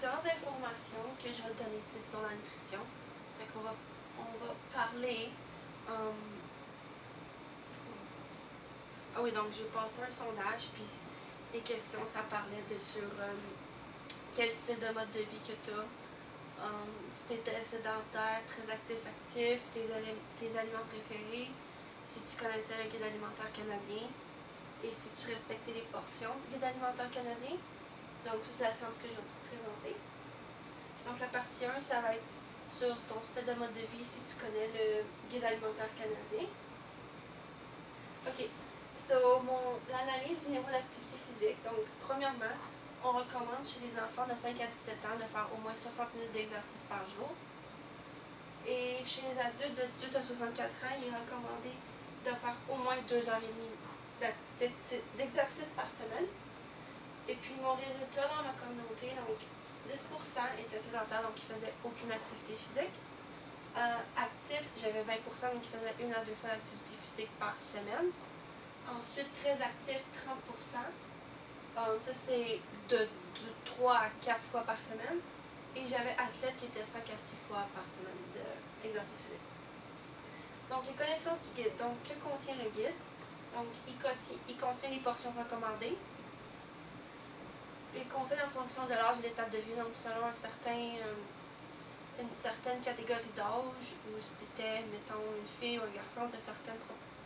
séance d'information que je vais te donner, c'est sur la nutrition. Fait qu'on va parler. Ah oui, donc j'ai passé un sondage, puis les questions, ça parlait sur quel style de mode de vie que tu as. Si tu étais sédentaire, très actif, tes aliments préférés, si tu connaissais le guide alimentaire canadien et si tu respectais les portions du guide alimentaire canadien. Donc, c'est la science que je vais te présenter. Donc, la partie 1, ça va être sur ton style de mode de vie si tu connais le guide alimentaire canadien. OK. L'analyse du niveau d'activité physique. Donc, premièrement, on recommande chez les enfants de 5 à 17 ans de faire au moins 60 minutes d'exercice par jour. Et chez les adultes de 18 à 64 ans, il est recommandé de faire au moins 2h30 d'exercice par semaine. Et puis mon résultat dans ma communauté, donc 10% étaient sédentaires, donc ils ne faisaient aucune activité physique. Actifs, j'avais 20%, donc ils faisaient 1 à 2 fois d'activité physique par semaine. Ensuite, très actifs, 30%. Ça, c'est de 3 à 4 fois par semaine. Et j'avais athlètes qui étaient 5 à 6 fois par semaine d'exercice physique. Donc, les connaissances du guide. Donc, que contient le guide? Donc, il contient les portions recommandées. Les conseils en fonction de l'âge et l'étape de vie, donc selon une certaine catégorie d'âge, ou si tu étais, mettons, une fille ou un garçon, tu as certaines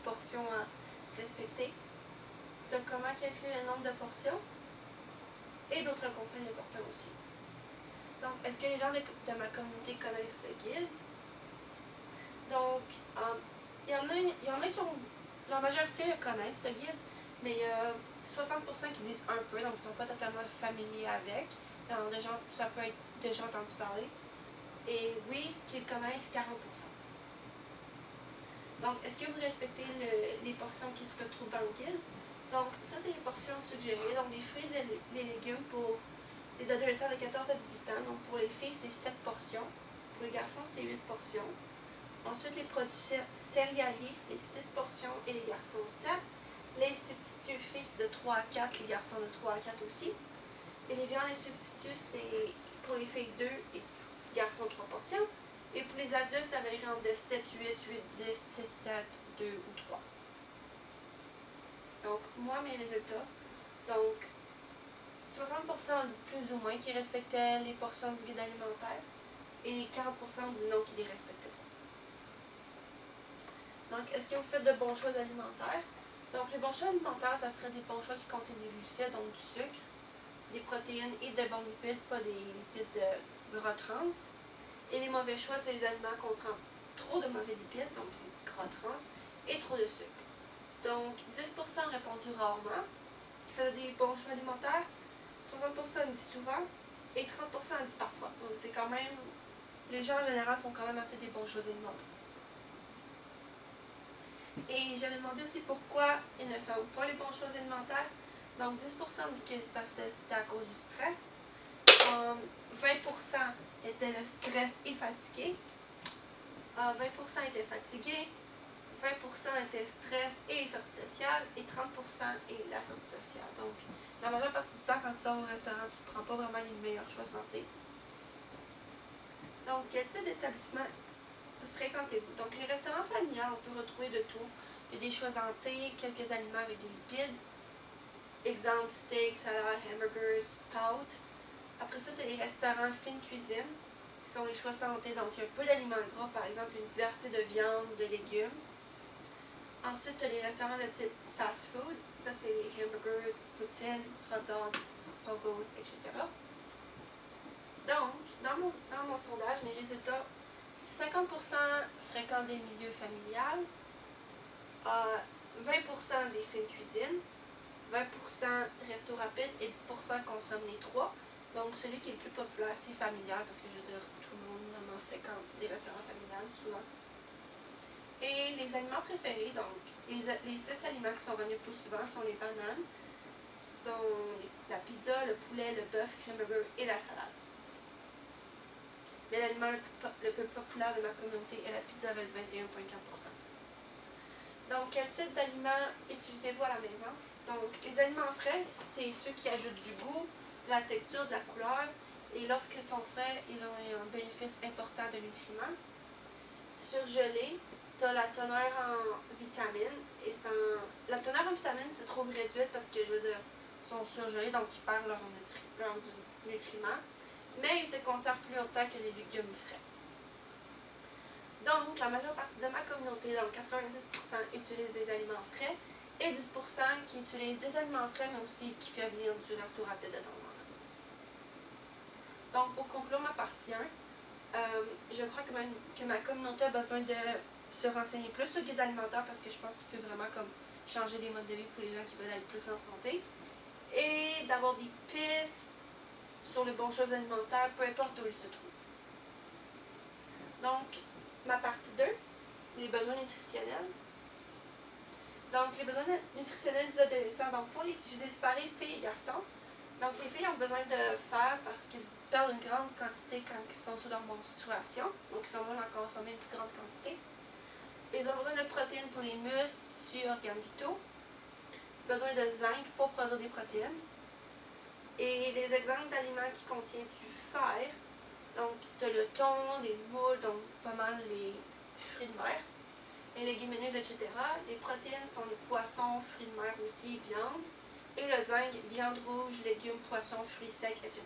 portions à respecter. De comment calculer le nombre de portions et d'autres conseils importants aussi. Donc, est-ce que les gens de ma communauté connaissent le guide? Donc, il y en a qui ont, la majorité le connaissent, le guide, mais il y a 60% qui disent un peu, donc ils ne sont pas totalement familiers avec. Ça peut être déjà entendu parler. Et oui, qu'ils connaissent 40%. Donc, est-ce que vous respectez les portions qui se retrouvent dans le guide? Donc, ça, c'est les portions suggérées. Donc, les fruits et les légumes pour les adolescents de 14 à 18 ans. Donc, pour les filles, c'est 7 portions. Pour les garçons, c'est 8 portions. Ensuite, les produits céréaliers, c'est 6 portions et les garçons 7. Les substituts filles, c'est de 3 à 4, les garçons de 3 à 4 aussi. Et les viandes et substituts, c'est pour les filles 2 et les garçons 3 portions. Et pour les adultes, ça varie entre 7, 8, 10, 6, 7, 2 ou 3. Donc, moi, mes résultats. Donc, 60% ont dit plus ou moins qu'ils respectaient les portions du guide alimentaire. Et 40% ont dit non, qu'ils les respectaient pas. Donc, est-ce que vous faites de bons choix alimentaires? Donc, les bons choix alimentaires, ça serait des bons choix qui contiennent des glucides, donc du sucre, des protéines et de bons lipides, pas des lipides de gras trans. Et les mauvais choix, c'est les aliments contenant trop de mauvais lipides, donc les gras trans, et trop de sucre. Donc, 10% ont répondu rarement, qui faisaient des bons choix alimentaires, 60% ont dit souvent, et 30% ont dit parfois. Donc, c'est quand même, les gens en général font quand même assez des bons choix alimentaires. Et j'avais demandé aussi pourquoi ils ne font pas les bons choix alimentaires. Donc 10% dit que c'était à cause du stress. 20% étaient le stress et fatigué. 20% étaient fatigués. 20% étaient stress et les sorties sociales. Et 30% est la sortie sociale. Donc la majeure partie du temps, quand tu sors au restaurant, tu ne prends pas vraiment les meilleurs choix santé. Donc, quel type d'établissement fréquentez-vous? Donc, les restaurants familiales, on peut retrouver de tout. Il y a des choix santé, quelques aliments avec des lipides. Exemple, steak, salade, hamburgers, pâtes. Après ça, tu as les restaurants fine cuisine, qui sont les choix santé. Donc, il y a peu d'aliments gras, par exemple, une diversité de viande, de légumes. Ensuite, tu as les restaurants de type fast food. Ça, c'est les hamburgers, poutine, hot dogs, pogos, etc. Donc, dans mon sondage, mes résultats, 50% fréquentent des milieux familiales, 20% des fines cuisines, 20% resto rapide et 10% consomment les trois. Donc, celui qui est le plus populaire, c'est familial, parce que je veux dire, tout le monde vraiment fréquente des restaurants familiales, souvent. Et les aliments préférés, donc, les 6 aliments qui sont revenus plus souvent sont les bananes, sont la pizza, le poulet, le bœuf, le hamburger et la salade. Mais l'aliment le plus populaire de ma communauté est la pizza avec 21,4%. Donc, quel type d'aliments utilisez-vous à la maison? Donc, les aliments frais, c'est ceux qui ajoutent du goût, de la texture, de la couleur Et lorsqu'ils sont frais, ils ont un bénéfice important de nutriments. Surgelés, tu as la teneur en vitamines. La teneur en vitamines se trouve réduite parce que, je veux dire, ils sont surgelés, donc ils perdent leurs nutriments. Mais ils se conservent plus longtemps que les légumes frais. Donc, la majeure partie de ma communauté, donc 90%, utilise des aliments frais et 10% qui utilisent des aliments frais, mais aussi qui fait venir du resto rapide de temps en temps. Donc, pour conclure ma partie 1, je crois que ma communauté a besoin de se renseigner plus sur le guide alimentaire parce que je pense qu'il peut vraiment comme changer les modes de vie pour les gens qui veulent être plus en santé. Et d'avoir des pistes sur les bonnes choses alimentaires, peu importe où ils se trouvent. Donc, ma partie 2, les besoins nutritionnels. Donc, les besoins nutritionnels des adolescents. Donc, je les ai séparés filles et garçons. Donc, les filles ont besoin de fer parce qu'ils perdent une grande quantité quand ils sont sous leur menstruation. Donc, ils sont besoin d'en consommer une plus grande quantité. Ils ont besoin de protéines pour les muscles, tissus, organes vitaux. Besoin de zinc pour produire des protéines. Et les exemples d'aliments qui contiennent du fer. Donc, tu as le thon, les moules, donc pas mal les fruits de mer, les légumineuses, etc. Les protéines sont les poissons, fruits de mer aussi, viande. Et le zinc, viande rouge, légumes, poissons, fruits secs, etc.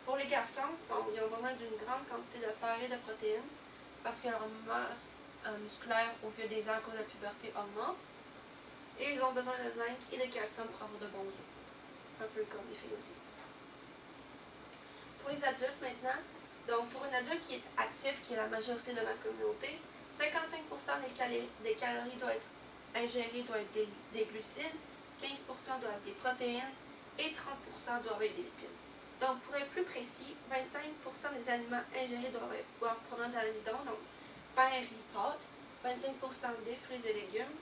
Pour les garçons, ils ont besoin d'une grande quantité de fer et de protéines parce que leur masse musculaire au fil des ans à cause de la puberté augmente. Et ils ont besoin de zinc et de calcium pour avoir de bons os. Un peu comme les filles aussi. Pour les adultes maintenant, donc pour un adulte qui est actif, qui est la majorité de ma communauté, 55% des calories doivent être ingérées, doivent être des glucides, 15% doivent être des protéines et 30% doivent être des lipides. Donc pour être plus précis, 25% des aliments ingérés doivent provenir de l'amidon, donc pain, riz, pâtes, 25% des fruits et légumes,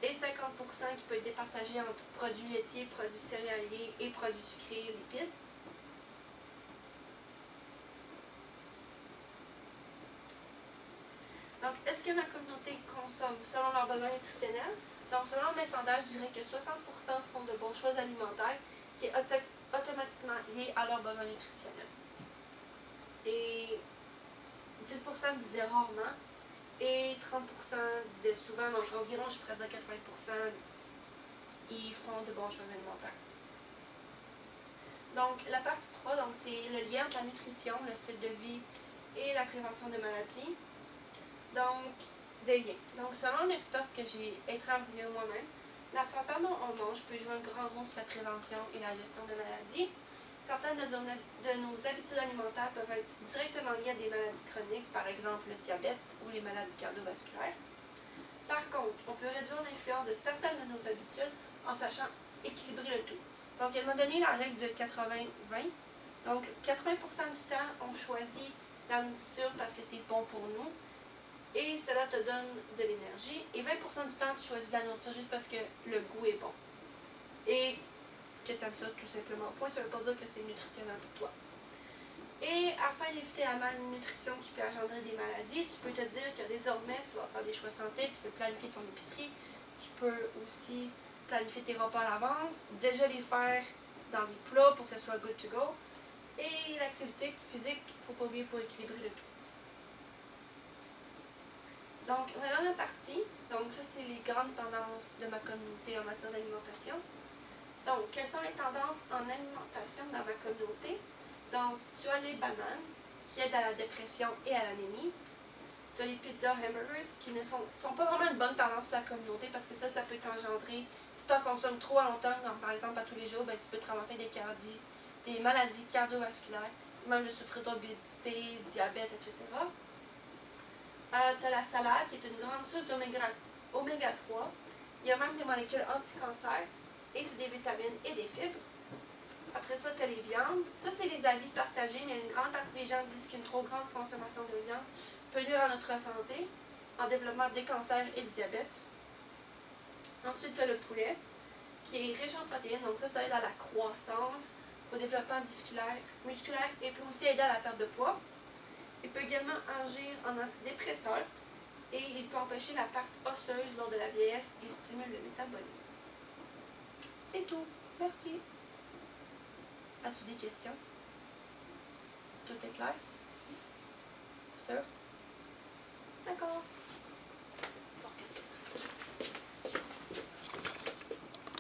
et 50% qui peut être départagé entre produits laitiers, produits céréaliers et produits sucrés et lipides. Donc, est-ce que ma communauté consomme selon leurs besoins nutritionnels? Donc, selon mes sondages, je dirais que 60% font de bons choix alimentaires qui est automatiquement lié à leurs besoins nutritionnels. Et 10% disaient rarement et 30% disaient souvent, donc environ, je pourrais dire 80%, ils font de bons choix alimentaires. Donc, la partie 3, donc, c'est le lien entre la nutrition, le style de vie et la prévention de maladies. Donc, des liens. Donc, selon l'expert que j'ai interviewé moi-même, la façon dont on mange peut jouer un grand rôle sur la prévention et la gestion de maladies. Certaines de nos habitudes alimentaires peuvent être directement liées à des maladies chroniques, par exemple le diabète ou les maladies cardiovasculaires. Par contre, on peut réduire l'influence de certaines de nos habitudes en sachant équilibrer le tout. Donc, elle m'a donné la règle de 80-20. Donc, 80% du temps, on choisit la nourriture parce que c'est bon pour nous. Et cela te donne de l'énergie. Et 20% du temps, tu choisis de la nourriture juste parce que le goût est bon. Et que tu aimes ça tout simplement. Point, ça ne veut pas dire que c'est nutritionnel pour toi. Et afin d'éviter la malnutrition qui peut engendrer des maladies, tu peux te dire que désormais, tu vas faire des choix santé, tu peux planifier ton épicerie, tu peux aussi planifier tes repas à l'avance, déjà les faire dans des plats pour que ce soit good to go. Et l'activité physique, il ne faut pas oublier pour équilibrer le tout. Donc, maintenant la partie, donc ça c'est les grandes tendances de ma communauté en matière d'alimentation. Donc, quelles sont les tendances en alimentation dans ma communauté? Donc, tu as les bananes qui aident à la dépression et à l'anémie. Tu as les pizzas hamburgers qui ne sont pas vraiment une bonne tendance pour la communauté parce que ça peut t'engendrer, si tu en consommes trop à long terme, comme par exemple à tous les jours, ben, tu peux te ramasser des maladies cardiovasculaires, même de souffrir d'obésité, diabète, etc. Tu as la salade qui est une grande source d'oméga 3. Il y a même des molécules anti-cancer et c'est des vitamines et des fibres. Après ça, tu as les viandes. Ça, c'est les avis partagés, mais une grande partie des gens disent qu'une trop grande consommation de viande peut nuire à notre santé en développement des cancers et le diabète. Ensuite, tu as le poulet qui est riche en protéines. Donc ça aide à la croissance, au développement musculaire et peut aussi aider à la perte de poids. Il peut également agir en antidépresseur et il peut empêcher la perte osseuse lors de la vieillesse et stimule le métabolisme. C'est tout. Merci. As-tu des questions? Tout est clair? Sûr?